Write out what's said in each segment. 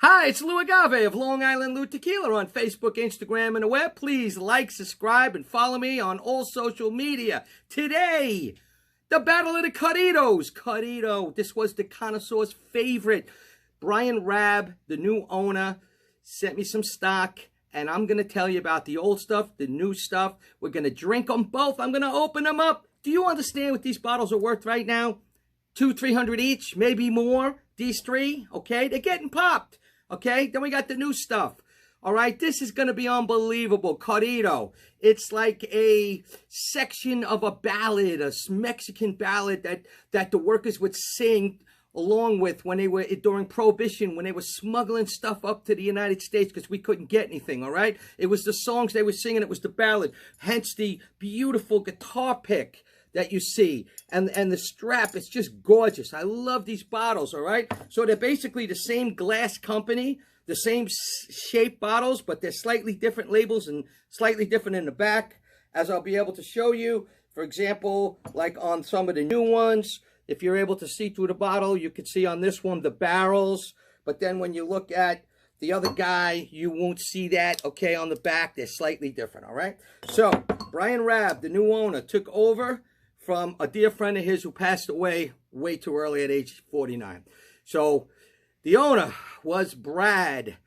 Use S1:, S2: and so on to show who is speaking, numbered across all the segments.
S1: Hi, it's Lou Agave of Long Island Lou Tequila on Facebook, Instagram, and the web. Please like, subscribe, and follow me on all social media. Today, the Battle of the Corridos. Corrido, this was the connoisseur's favorite. Brian Rabb, the new owner, sent me some stock, and I'm going to tell you about the old stuff, the new stuff. We're going to drink them both. I'm going to open them up. Do you understand what these bottles are worth right now? $200-300 each, maybe more. These three, okay? They're getting popped. Okay, then we got the new stuff. All right, this is going to be unbelievable. Corrido. It's like a section of a ballad, a Mexican ballad that the workers would sing along with when they were during Prohibition, when they were smuggling stuff up to the United States because we couldn't get anything, all right? It was the songs they were singing. It was the ballad. Hence the beautiful guitar pick that you see, and the strap, it's just gorgeous. I love these bottles, all right? So they're basically the same glass company, the same shape bottles, but they're slightly different labels and slightly different in the back, as I'll be able to show you. For example, like on some of the new ones, if you're able to see through the bottle, you can see on this one the barrels, but then when you look at the other guy, you won't see that, okay? On the back, they're slightly different, all right? So, Brian Rabb, the new owner, took over from a dear friend of his who passed away way too early at age 49. So the owner was Brad,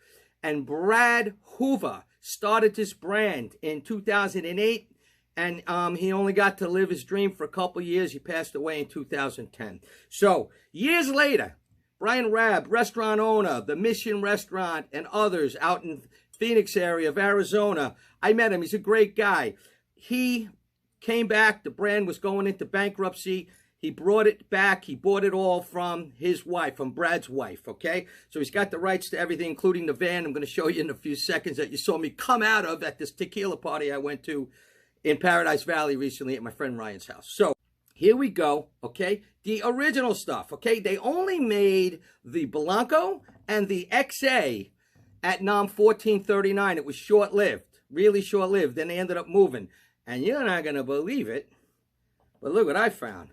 S1: and Brad Hoover started this brand in 2008, and he only got to live his dream for a couple years. He passed away in 2010. So years later, Brian Rabb, restaurant owner, the Mission Restaurant, and others out in Phoenix area of Arizona. I met him. He's a great guy. He came back. The brand was going into bankruptcy. He brought it back. He bought it all from his wife, from Brad's wife, okay? So he's got the rights to everything, including the van I'm going to show you in a few seconds that you saw me come out of at this tequila party I went to in Paradise Valley recently at my friend Ryan's house. So here we go, okay? The original stuff, okay? They only made the Blanco and the XA at NOM 1439. It was short-lived, really short-lived. Then they ended up moving. And you're not going to believe it, but look what I found.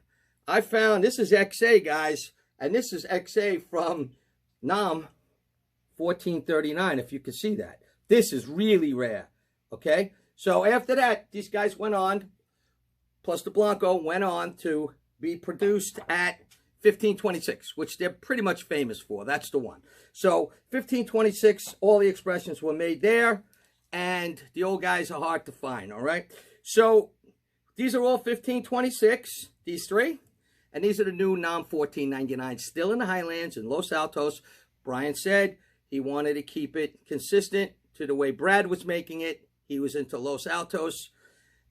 S1: I found, this is XA, guys, and this is XA from NOM 1439, if you can see that. This is really rare, okay? So after that, these guys went on, plus the Blanco, went on to be produced at 1526, which they're pretty much famous for. That's the one. So 1526, all the expressions were made there, and the old guys are hard to find, all right? So these are all 1526, these three. And these are the new NOM 1499, still in the Highlands in Los Altos. Brian said he wanted to keep it consistent to the way Brad was making it. He was into Los Altos,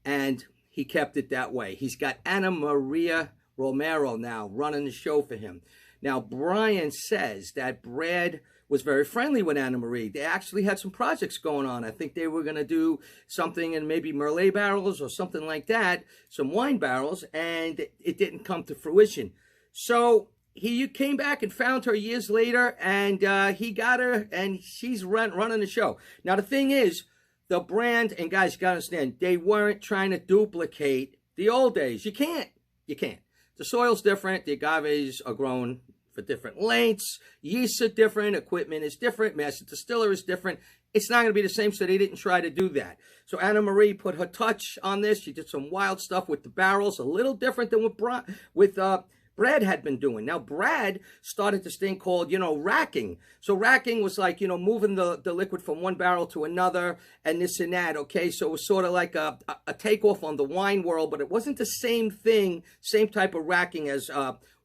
S1: and he kept it that way. He's got Ana Maria Romero now running the show for him. Now, Brian says that Brad was very friendly with Ana Marie. They actually had some projects going on. I think they were going to do something in maybe Merlot barrels or something like that, some wine barrels, and it didn't come to fruition. So he came back and found her years later, and he got her, and she's running the show. Now, the thing is, the brand, and guys, you got to understand, they weren't trying to duplicate the old days. You can't. You can't. The soil's different. The agaves are grown for different lengths, yeasts are different, equipment is different, master distiller is different. It's not going to be the same, so they didn't try to do that. So Ana Marie put her touch on this. She did some wild stuff with the barrels, a little different than what Brad had been doing. Now, Brad started this thing called, racking. So racking was like, moving the liquid from one barrel to another and this and that, okay? So it was sort of like a takeoff on the wine world, but it wasn't the same thing, same type of racking as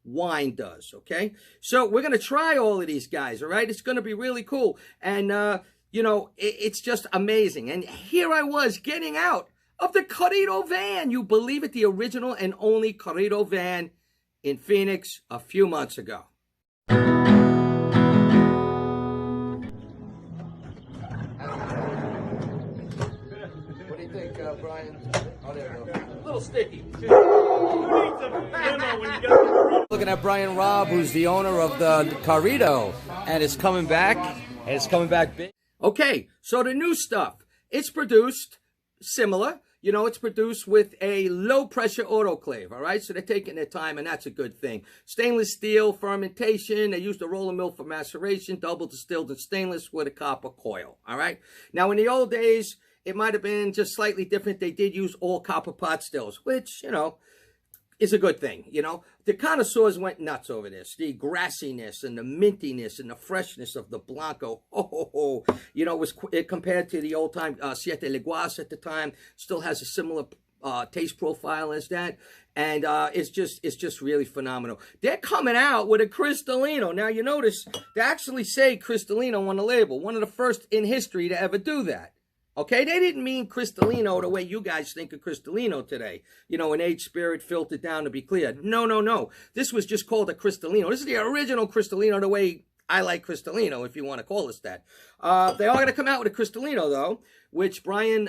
S1: wine does, okay? So we're going to try all of these guys, all right? It's going to be really cool. And, it's just amazing. And here I was getting out of the Corrido van. You believe it? The original and only Corrido van in Phoenix a few months ago. What do you think, Brian? Oh, there we go. A little sticky. Looking at Brian Rabb, who's the owner of the Corrido, and it's coming back, and it's coming back big. Okay, so the new stuff, it's produced similar. You know, it's produced with a low-pressure autoclave, all right? So they're taking their time, and that's a good thing. Stainless steel fermentation. They used a roller mill for maceration, double distilled in stainless with a copper coil, all right? Now, in the old days, it might have been just slightly different. They did use all copper pot stills, which, you know, is a good thing, you know. The connoisseurs went nuts over this. The grassiness and the mintiness and the freshness of the Blanco. You know, it compared to the old-time Siete Leguas at the time. Still has a similar taste profile as that. And it's just really phenomenal. They're coming out with a Cristalino. Now, you notice they actually say Cristalino on the label. One of the first in history to ever do that. Okay, they didn't mean Cristalino the way you guys think of Cristalino today. You know, an aged spirit filtered down to be clear. No, no, no. This was just called a Cristalino. This is the original Cristalino the way I like Cristalino, if you want to call us that. They are going to come out with a Cristalino, though, which Brian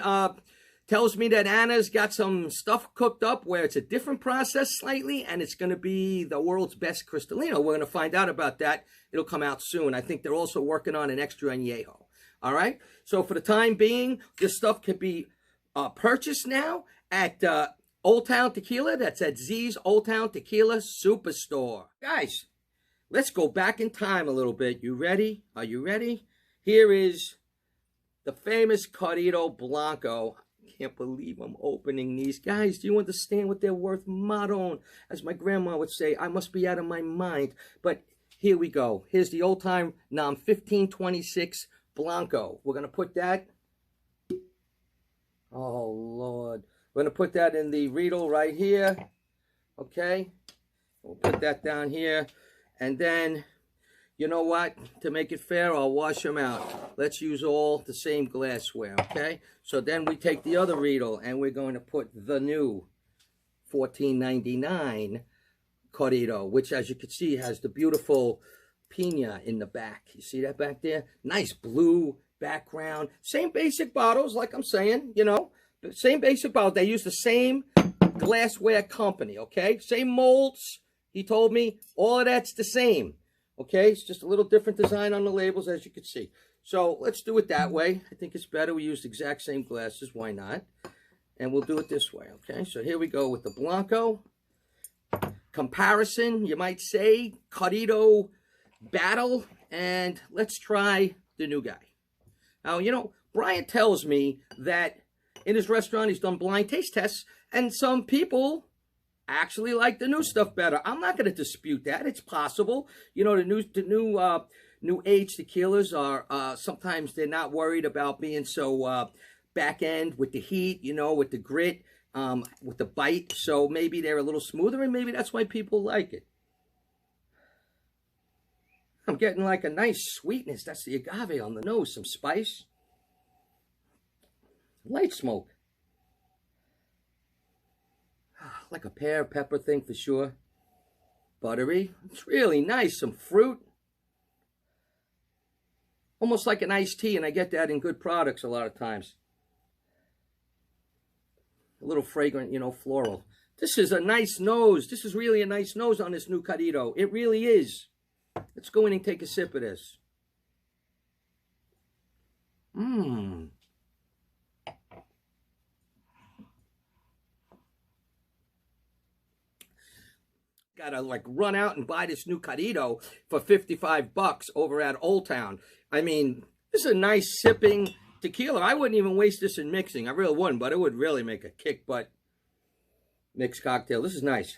S1: tells me that Anna's got some stuff cooked up where it's a different process slightly, and it's going to be the world's best Cristalino. We're going to find out about that. It'll come out soon. I think they're also working on an extra Anejo. All right, so for the time being, this stuff can be purchased now at Old Town Tequila. That's at Z's Old Town Tequila Superstore. Guys, let's go back in time a little bit. You ready? Are you ready? Here is the famous Corrido Blanco. I can't believe I'm opening these. Guys, do you understand what they're worth? Madon. As my grandma would say, I must be out of my mind. But here we go. Here's the old-time Nam 1526 Blanco. We're going to put that, oh Lord, we're going to put that in the Riedel right here, okay? We'll put that down here, and then, you know what, to make it fair, I'll wash them out. Let's use all the same glassware, okay? So then we take the other Riedel, and we're going to put the new $14.99 Corrido, which, as you can see, has the beautiful Pina in the back. You see that back there? Nice blue background. Same basic bottles, like I'm saying, you know. Same basic bottles. They use the same glassware company, okay? Same molds. He told me all of that's the same, okay? It's just a little different design on the labels, as you can see. So let's do it that way. I think it's better. We use the exact same glasses. Why not? And we'll do it this way, okay? So here we go with the Blanco. Comparison, you might say. Corrido battle, and let's try the new guy. Now, you know, Brian tells me that in his restaurant he's done blind taste tests, and some people actually like the new stuff better. I'm not going to dispute that. It's possible. You know, the new age tequilas are sometimes they're not worried about being so back end with the heat, you know, with the grit, with the bite. So maybe they're a little smoother, and maybe that's why people like it. I'm getting like a nice sweetness. That's the agave on the nose. Some spice. Light smoke. Like a pear pepper thing for sure. Buttery. It's really nice. Some fruit. Almost like an iced tea, and I get that in good products a lot of times. A little fragrant, you know, floral. This is a nice nose. This is really a nice nose on this new Corrido. It really is. Let's go in and take a sip of this. Gotta like run out and buy this new Corrido for $55 over at Old Town. I mean, this is a nice sipping tequila. I wouldn't even waste this in mixing. I really wouldn't, but it would really make a kick butt mixed cocktail. This is nice.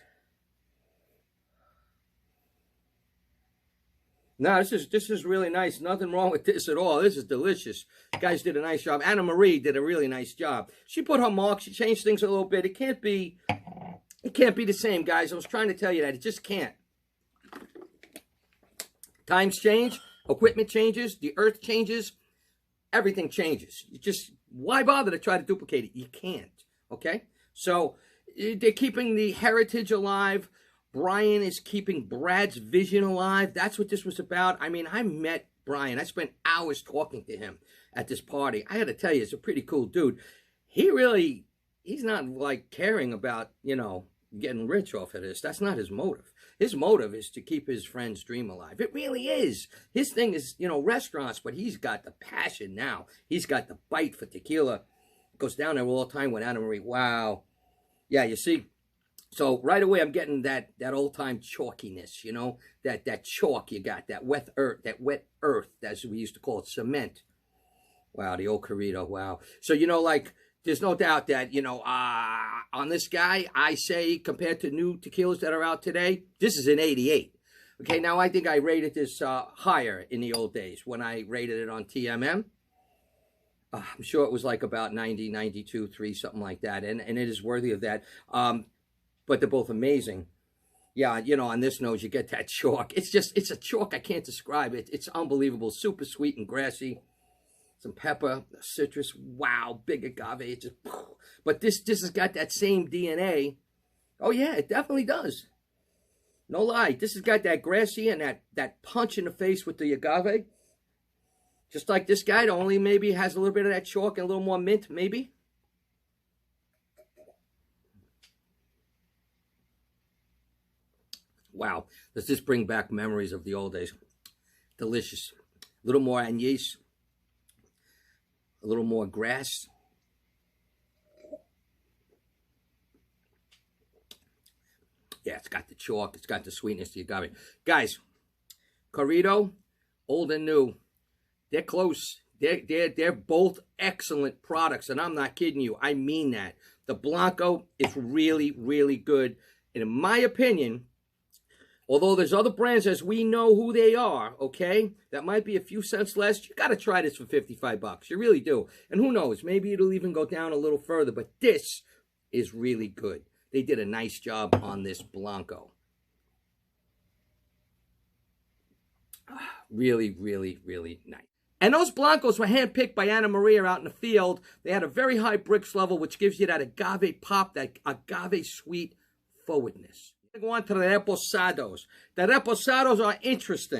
S1: No, this is really nice. Nothing wrong with this at all. This is delicious. You guys did a nice job. Anna Marie did a really nice job. She put her mark. She changed things a little bit. It can't be the same, guys. I was trying to tell you that. It just can't. Times change. Equipment changes. The earth changes. Everything changes. You just, why bother to try to duplicate it? You can't. Okay? So, they're keeping the heritage alive. Brian is keeping Brad's vision alive. That's what this was about. I mean, I met Brian. I spent hours talking to him at this party. I got to tell you, he's a pretty cool dude. He's not like caring about, you know, getting rich off of this. That's not his motive. His motive is to keep his friend's dream alive. It really is. His thing is, you know, restaurants, but he's got the passion now. He's got the bite for tequila. Goes down there all the time with Anna Marie. Wow. Yeah, you see. So right away, I'm getting that old time chalkiness, you know, that chalk you got, that wet earth, as we used to call it, cement. Wow, the old Corrido. Wow. So, you know, like, there's no doubt that, you know, on this guy, I say, compared to new tequilas that are out today, this is an 88. Okay, now I think I rated this higher in the old days when I rated it on TMM. I'm sure it was like about 90, 92, 3, something like that. And it is worthy of that. But they're both amazing. Yeah, you know, on this nose, you get that chalk. It's a chalk I can't describe. It's unbelievable. Super sweet and grassy. Some pepper, citrus. Wow, big agave. It just, but this has got that same DNA. Oh, yeah, it definitely does. No lie. This has got that grassy and that punch in the face with the agave. Just like this guy, only maybe has a little bit of that chalk and a little more mint, maybe. Wow, does this bring back memories of the old days? Delicious. A little more agnese. A little more grass. Yeah, it's got the chalk. It's got the sweetness, the agave. Guys, Corrido, old and new, they're close. They're both excellent products, and I'm not kidding you. I mean that. The Blanco is really, really good. And in my opinion, although there's other brands as we know who they are, okay, that might be a few cents less, you got to try this for 55 bucks. You really do. And who knows, maybe it'll even go down a little further, but this is really good. They did a nice job on this Blanco. Really, really, really nice. And those Blancos were handpicked by Anna Maria out in the field. They had a very high bricks level, which gives you that agave pop, that agave sweet forwardness. Go on to the Reposados. The Reposados are interesting.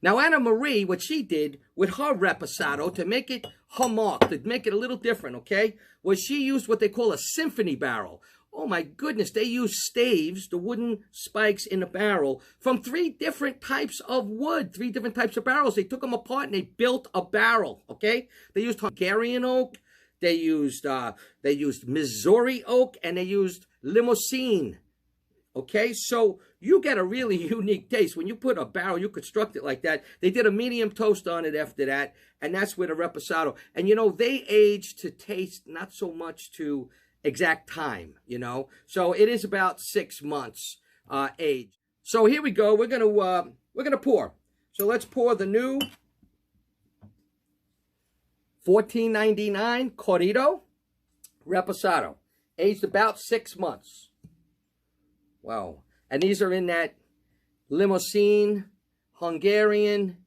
S1: Now, Anna Marie, what she did with her Reposado to make it her mark, to make it a little different, okay, was she used what they call a symphony barrel. Oh, my goodness, they used staves, the wooden spikes in the barrel, from 3 different types of wood, 3 different types of barrels. They took them apart and they built a barrel, okay? They used Hungarian oak, they used Missouri oak, and they used limousine. Okay, so you get a really unique taste. When you put a barrel, you construct it like that. They did a medium toast on it after that, and that's with a Reposado. And, you know, they age to taste, not so much to exact time, you know. So it is about 6 months age. So here we go. We're gonna pour. So let's pour the new $14.99 Corrido Reposado, aged about 6 months. Wow. And these are in that limousine, Hungarian,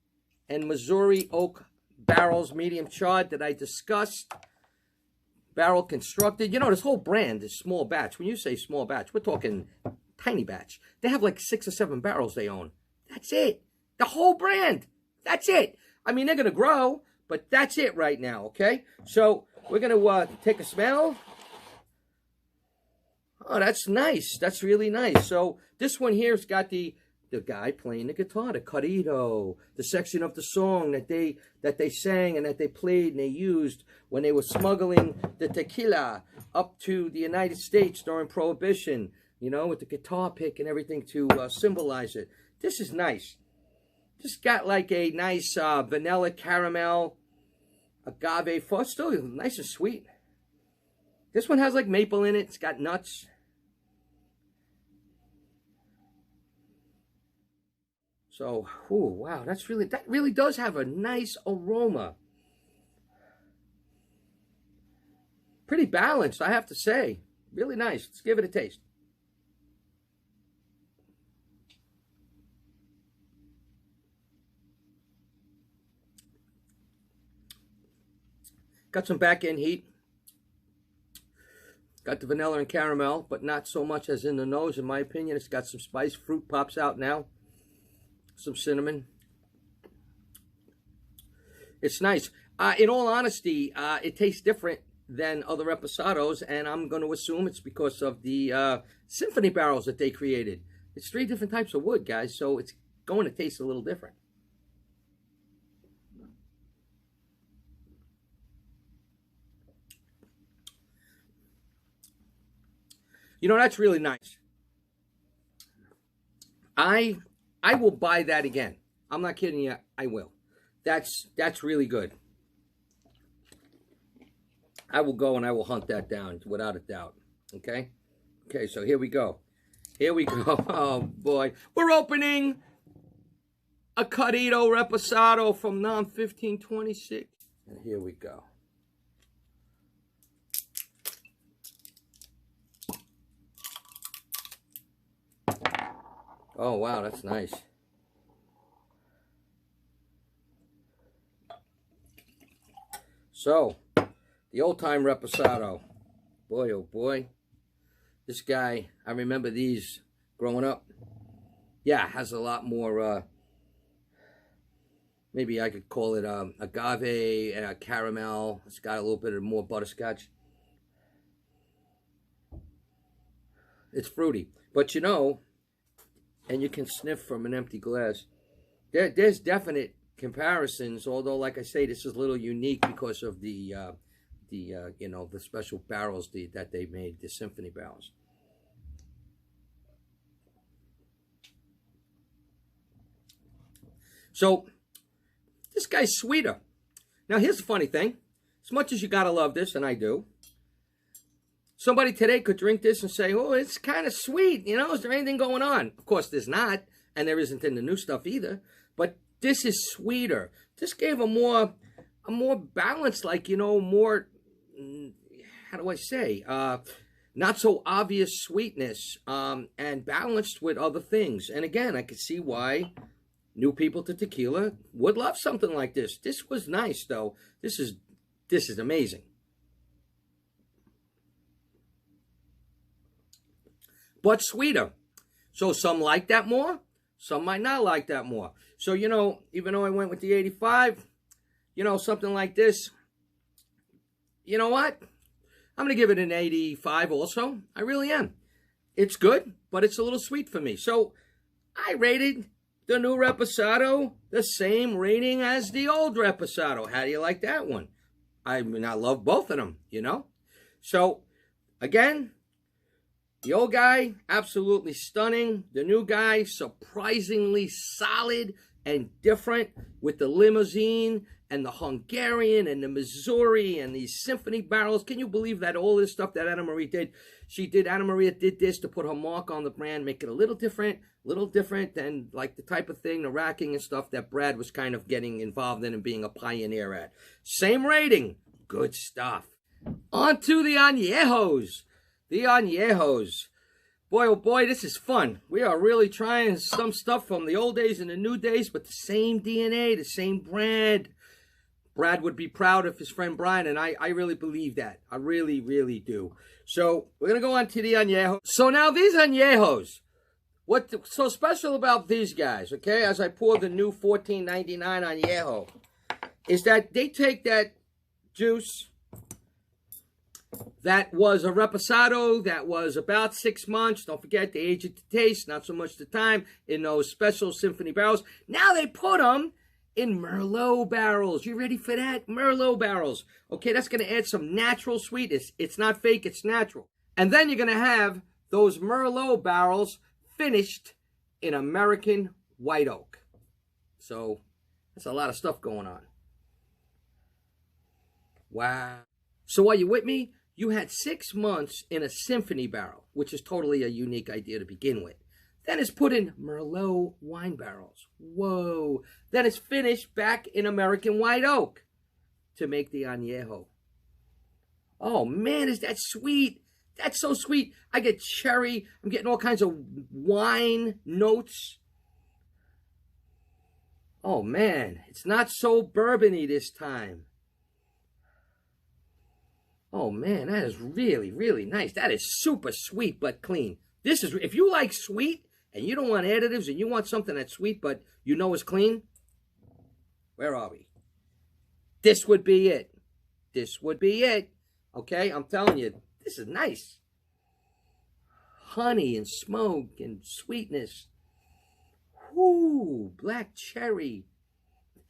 S1: and Missouri oak barrels, medium charred, that I discussed. Barrel constructed. You know, this whole brand is small batch. When you say small batch, we're talking tiny batch. They have like 6 or 7 barrels they own. That's it. The whole brand. That's it. I mean, they're going to grow, but that's it right now, okay? So we're going to take a smell. Oh, that's nice. That's really nice. So this one here's got the guy playing the guitar, the Corrido, the section of the song that they sang and that they played and they used when they were smuggling the tequila up to the United States during Prohibition, you know, with the guitar pick and everything to symbolize it. This is nice. Just got like a nice vanilla caramel agave fuzz, still nice and sweet. This one has like maple in it. It's got nuts. So, ooh, wow, that really does have a nice aroma. Pretty balanced, I have to say. Really nice. Let's give it a taste. Got some back end heat. Got the vanilla and caramel, but not so much as in the nose, in my opinion. It's got some spice. Fruit pops out now. Some cinnamon. It's nice. In all honesty, it tastes different than other Reposados, and I'm going to assume it's because of the symphony barrels that they created. It's 3 different types of wood, guys, so it's going to taste a little different. You know, that's really nice. I will buy that again. I'm not kidding you. I will. That's really good. I will go and I will hunt that down without a doubt. Okay? Okay, so here we go. Here we go. Oh, boy. We're opening a Corrido Reposado from NOM 1526. And here we go. Oh, wow, that's nice. So, the old-time Reposado. Boy, oh boy. This guy, I remember these growing up. Yeah, has a lot more, maybe I could call it agave and caramel. It's got a little bit of more butterscotch. It's fruity. But you know, and you can sniff from an empty glass. There's definite comparisons, although, like I say, this is a little unique because of the you know, the special barrels that they made, the symphony barrels. So, this guy's sweeter. Now, here's the funny thing. As much as you gotta love this, and I do, somebody today could drink this and say, oh, it's kind of sweet, you know, is there anything going on? Of course, there's not, and there isn't in the new stuff either, but this is sweeter. This gave a more balanced, like, you know, more, how do I say, not so obvious sweetness, and balanced with other things. And again, I could see why new people to tequila would love something like this. This was nice, though. This is amazing. But sweeter. So some like that more, some might not like that more. So, you know, even though I went with the 85, you know, something like this, you know what? I'm going to give it an 85 also. I really am. It's good, but it's a little sweet for me. So I rated the new Reposado the same rating as the old Reposado. How do you like that one? I mean, I love both of them, you know? So, again, the old guy, absolutely stunning. The new guy, surprisingly solid and different with the limousine and the Hungarian and the Missouri and these symphony barrels. Can you believe that all this stuff that Anna Maria did? Anna Maria did this to put her mark on the brand, make it a little different than like the type of thing, the racking and stuff that Brad was kind of getting involved in and being a pioneer at. Same rating. Good stuff. On to the Añejos. The Añejos. Boy, oh boy, this is fun. We are really trying some stuff from the old days and the new days, but the same DNA, the same brand. Brad would be proud of his friend Brian, and I really believe that. I really, really do. So, we're going to go on to the Añejo. So now these Añejos, what's so special about these guys, okay, as I pour the new $14.99 Añejo, is that they take that juice that was a Reposado that was about 6 months. Don't forget, they age it to taste, not so much the time, in those special symphony barrels. Now they put them in Merlot barrels. You ready for that? Merlot barrels. Okay, that's going to add some natural sweetness. It's not fake, it's natural. And then you're going to have those Merlot barrels finished in American white oak. So, that's a lot of stuff going on. Wow. So are you with me? You had 6 months in a symphony barrel, which is totally a unique idea to begin with. Then it's put in Merlot wine barrels. Whoa. Then it's finished back in American white oak to make the Añejo. Oh, man, is that sweet. That's so sweet. I get cherry. I'm getting all kinds of wine notes. Oh, man, it's not so bourbony this time. Oh, man, that is really, really nice. That is super sweet but clean. This is, if you like sweet and you don't want additives and you want something that's sweet but you know is clean, where are we? This would be it. This would be it. Okay, I'm telling you, this is nice. Honey and smoke and sweetness. Whoo, black cherry.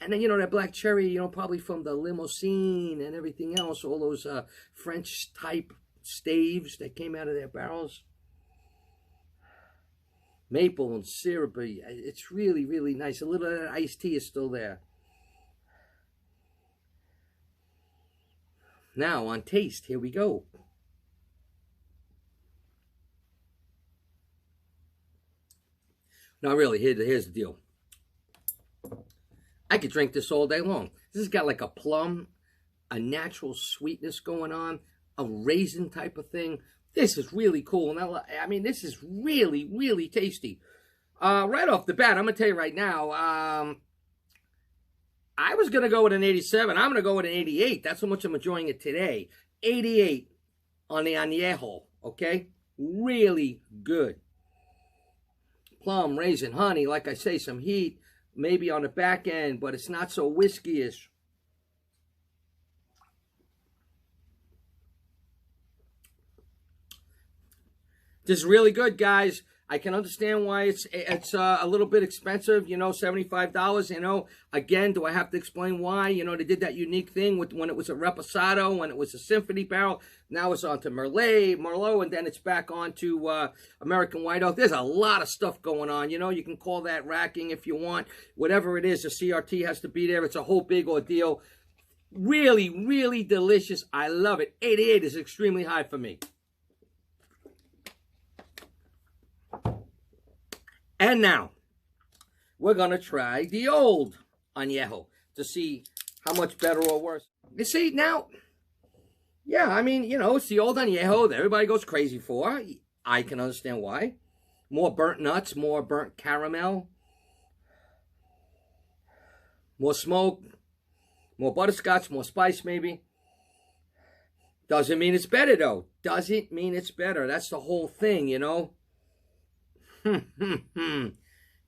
S1: And then, you know, that black cherry, you know, probably from the limousine and everything else, all those French-type staves that came out of their barrels. Maple and syrupy. It's really, really nice. A little of that iced tea is still there. Now, on taste, here we go. Now, really, here's the deal. I could drink this all day long. This has got like a plum, a natural sweetness going on, a raisin type of thing. This is really cool. Now, I mean, this is really, really tasty. Right off the bat, I'm going to tell you right now, I was going to go with an 87. I'm going to go with an 88. That's how much I'm enjoying it today. 88 on the Anejo, okay? Really good. Plum, raisin, honey, like I say, some heat, maybe on the back end, but it's not so whiskey-ish. This is really good, guys. I can understand why it's a little bit expensive, you know, $75, you know. Again, do I have to explain why? You know, they did that unique thing with when it was a Reposado, when it was a Symphony barrel. Now it's on to Merlot, and then it's back on to American White Oak. There's a lot of stuff going on, you know. You can call that racking if you want. Whatever it is, the CRT has to be there. It's a whole big ordeal. Really, really delicious. I love it. 88 is extremely high for me. And now, we're going to try the old Anejo to see how much better or worse. You see, now, yeah, I mean, you know, it's the old Anejo that everybody goes crazy for. I can understand why. More burnt nuts, more burnt caramel, more smoke, more butterscotch, more spice maybe. Doesn't mean it's better, though. Doesn't mean it's better. That's the whole thing, you know.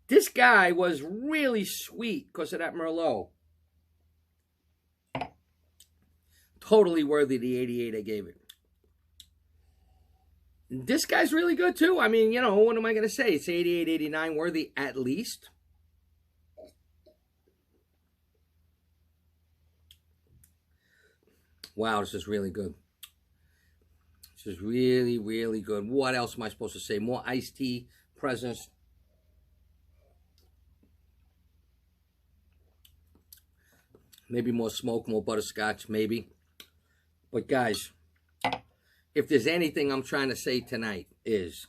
S1: This guy was really sweet because of that Merlot. Totally worthy the 88 I gave it. This guy's really good too. I mean, you know, what am I going to say? It's 88, 89 worthy at least. Wow, this is really good. This is really, really good. What else am I supposed to say? More iced tea presence. Maybe more smoke, more butterscotch, maybe. But guys, if there's anything I'm trying to say tonight is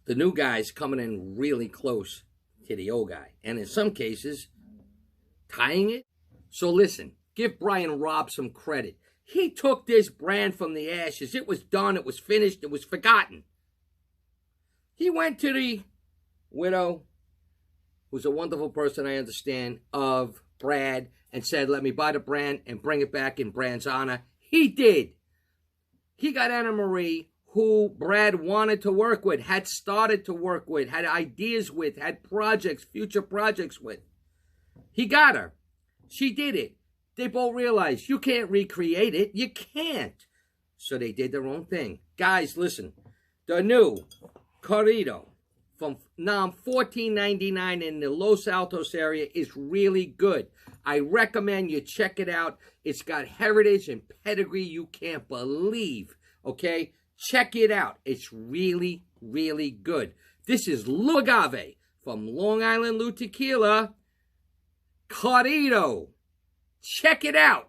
S1: the new guy's coming in really close to the old guy. And in some cases, tying it. So listen, give Brian Robb some credit. He took this brand from the ashes. It was done. It was finished. It was forgotten. He went to the widow, who's a wonderful person, I understand, of Brad, and said, let me buy the brand and bring it back in Brad's honor. He did. He got Anna Marie, who Brad wanted to work with, had started to work with, had ideas with, had projects, future projects with. He got her. She did it. They both realized you can't recreate it. You can't. So they did their own thing. Guys, listen. The new Corrido from now $14.99 in the Los Altos area is really good. I recommend you check it out. It's got heritage and pedigree you can't believe. Okay? Check it out. It's really, really good. This is Agave from Long Island Tequila. Corrido. Check it out.